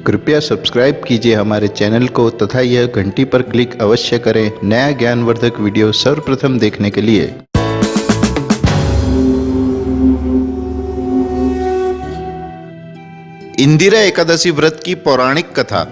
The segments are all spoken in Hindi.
कृपया सब्सक्राइब कीजिए हमारे चैनल को तथा यह घंटी पर क्लिक अवश्य करें नया ज्ञानवर्धक वीडियो सर्वप्रथम देखने के लिए। इंदिरा एकादशी व्रत की पौराणिक कथा।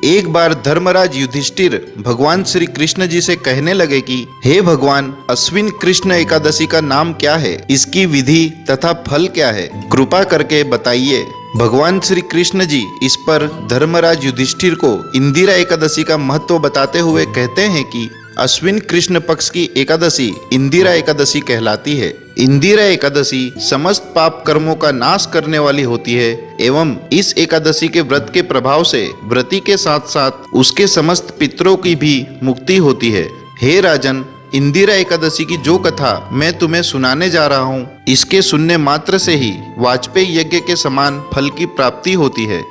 एक बार धर्मराज युधिष्ठिर भगवान श्री कृष्ण जी से कहने लगे कि हे भगवान, अश्विन कृष्ण एकादशी का नाम क्या है, इसकी विधि तथा फल क्या है, कृपा करके बताइए। भगवान श्री कृष्ण जी इस पर धर्मराज युधिष्ठिर को इंदिरा एकादशी का महत्व बताते हुए कहते हैं कि अश्विन कृष्ण पक्ष की एकादशी इंदिरा एकादशी कहलाती है। इंदिरा एकादशी समस्त पाप कर्मों का नाश करने वाली होती है एवं इस एकादशी के व्रत के प्रभाव से व्रती के साथ साथ उसके समस्त पितरों की भी मुक्ति होती है। हे राजन, इंदिरा एकादशी की जो कथा मैं तुम्हें सुनाने जा रहा हूँ, इसके सुनने मात्र से ही वाजपेयी यज्ञ के समान फल की प्राप्ति होती है।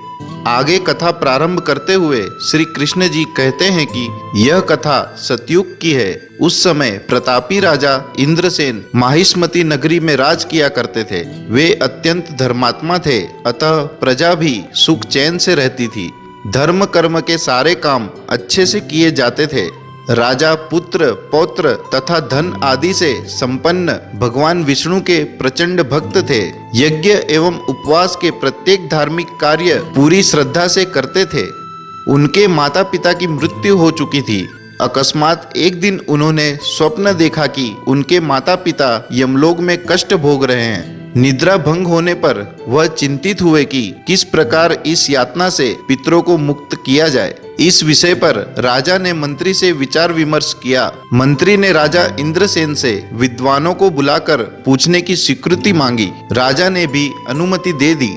आगे कथा प्रारंभ करते हुए श्री कृष्ण जी कहते हैं कि यह कथा सतयुग की है। उस समय प्रतापी राजा इंद्रसेन माहिष्मती नगरी में राज किया करते थे। वे अत्यंत धर्मात्मा थे, अतः प्रजा भी सुख चैन से रहती थी। धर्म कर्म के सारे काम अच्छे से किए जाते थे। राजा पुत्र पौत्र तथा धन आदि से संपन्न भगवान विष्णु के प्रचंड भक्त थे। यज्ञ एवं उपवास के प्रत्येक धार्मिक कार्य पूरी श्रद्धा से करते थे। उनके माता पिता की मृत्यु हो चुकी थी। अकस्मात एक दिन उन्होंने स्वप्न देखा कि उनके माता पिता यमलोक में कष्ट भोग रहे हैं। निद्रा भंग होने पर वह चिंतित हुए कि किस प्रकार इस यातना से पितरों को मुक्त किया जाए। इस विषय पर राजा ने मंत्री से विचार विमर्श किया। मंत्री ने राजा इंद्रसेन से विद्वानों को बुलाकर पूछने की स्वीकृति मांगी। राजा ने भी अनुमति दे दी।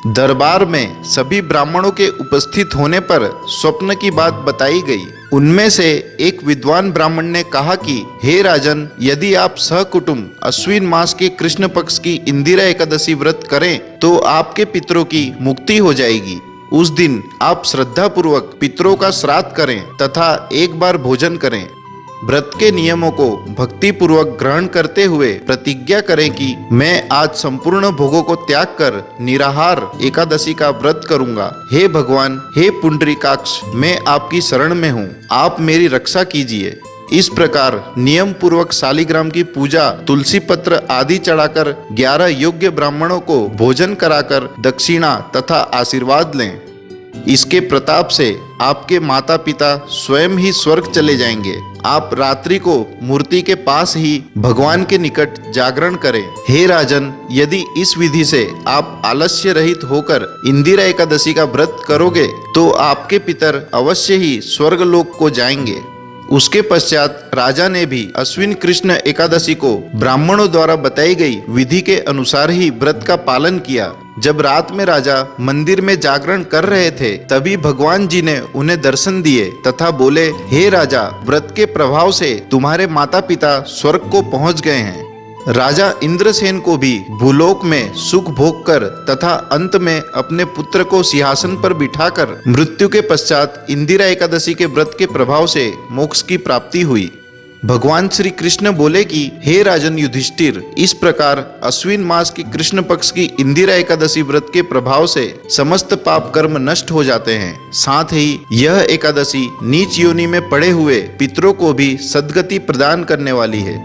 दरबार में सभी ब्राह्मणों के उपस्थित होने पर स्वप्न की बात बताई गई। उनमें से एक विद्वान ब्राह्मण ने कहा कि हे राजन, यदि आप सहकुटुंब अश्विन मास के कृष्ण पक्ष की इंदिरा एकादशी व्रत करें तो आपके पितरों की मुक्ति हो जाएगी। उस दिन आप श्रद्धा पूर्वक पितरों का श्राद्ध करें तथा एक बार भोजन करें। व्रत के नियमों को भक्ति पूर्वक ग्रहण करते हुए प्रतिज्ञा करें कि मैं आज संपूर्ण भोगों को त्याग कर निराहार एकादशी का व्रत करूंगा। हे भगवान, हे पुंडरीकाक्ष, मैं आपकी शरण में हूँ, आप मेरी रक्षा कीजिए। इस प्रकार नियम पूर्वक शालिग्राम की पूजा, तुलसी पत्र आदि चढ़ाकर 11 योग्य ब्राह्मणों को भोजन कराकर दक्षिणा तथा आशीर्वाद लें। इसके प्रताप से आपके माता पिता स्वयं ही स्वर्ग चले जाएंगे। आप रात्रि को मूर्ति के पास ही भगवान के निकट जागरण करें। हे राजन, यदि इस विधि से आप आलस्य रहित होकर इंदिरा एकादशी का व्रत करोगे तो आपके पितर अवश्य ही स्वर्ग लोक को जाएंगे। उसके पश्चात राजा ने भी अश्विन कृष्ण एकादशी को ब्राह्मणों द्वारा बताई गई विधि के अनुसार ही व्रत का पालन किया। जब रात में राजा मंदिर में जागरण कर रहे थे, तभी भगवान जी ने उन्हें दर्शन दिए तथा बोले, हे राजा, व्रत के प्रभाव से तुम्हारे माता पिता स्वर्ग को पहुंच गए हैं। राजा इंद्रसेन को भी भूलोक में सुख भोग कर तथा अंत में अपने पुत्र को सिंहासन पर बिठाकर मृत्यु के पश्चात इंदिरा एकादशी के व्रत के प्रभाव से मोक्ष की प्राप्ति हुई। भगवान श्री कृष्ण बोले कि हे राजन युधिष्ठिर, इस प्रकार अश्विन मास की कृष्ण पक्ष की इंदिरा एकादशी व्रत के प्रभाव से समस्त पाप कर्म नष्ट हो जाते हैं। साथ ही यह एकादशी नीच योनि में पड़े हुए पितरों को भी सद्गति प्रदान करने वाली है।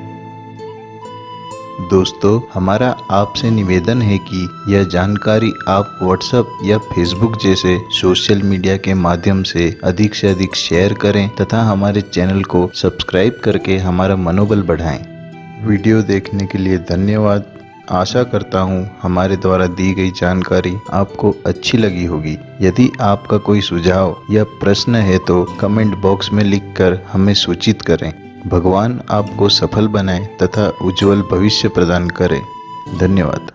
दोस्तों, हमारा आपसे निवेदन है कि यह जानकारी आप व्हाट्सएप या फेसबुक जैसे सोशल मीडिया के माध्यम से अधिक शेयर करें तथा हमारे चैनल को सब्सक्राइब करके हमारा मनोबल बढ़ाएं। वीडियो देखने के लिए धन्यवाद। आशा करता हूँ हमारे द्वारा दी गई जानकारी आपको अच्छी लगी होगी। यदि आपका कोई सुझाव या प्रश्न है तो कमेंट बॉक्स में लिखकर हमें सूचित करें। भगवान आपको सफल बनाए तथा उज्जवल भविष्य प्रदान करे। धन्यवाद।